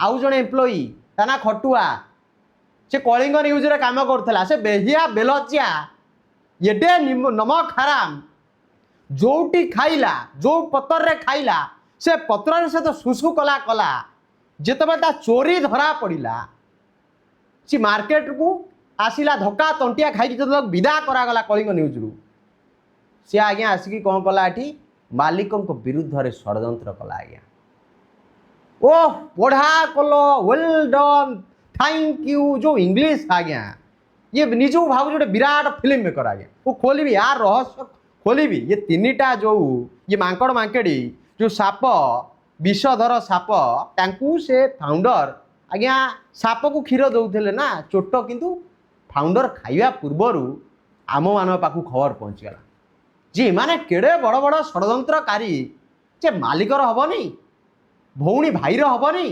आउ जड़े एम्प्लॉई ता ना खटुआ से कलिंग न्यूज रे काम करथला से बेहिया बेलचिया एडे नमक हराम जोटी खाइला जो पतर रे खाइला से पतर से तो सुसु कला कला जिते ता चोरी धरा पड़ा सी मार्केट को आसिला धक्का तंटिया खाई जो विदा करागला कलिंग न्यूज रु सी आज्ञा आसिकी कौन कला एठी मालिकों विरुद्ध रे षड्यंत्र कला आज्ञा ओह पढ़ा कलो वेल डन थैंक यू जो इंग्लिश आज्ञा ये निजो भाव जो विराट फिल्म मेकर आज्ञा वो खोलि यार रहस्य खोलि ये तीनटा जो ये मांकड़ मांकेड़ी जो साप विषधर साप तांकू से फाउंडर आज्ञा साप को क्षीर दौले ना चोट किंतु फाउंडर खाइबा पूर्वर आम मान पाखु खबर पहुँचीगला जी माने केड़े बड़ बड़ षड्यंत्रकारी जे मालिकर हेनी भौणी भाईर हेनी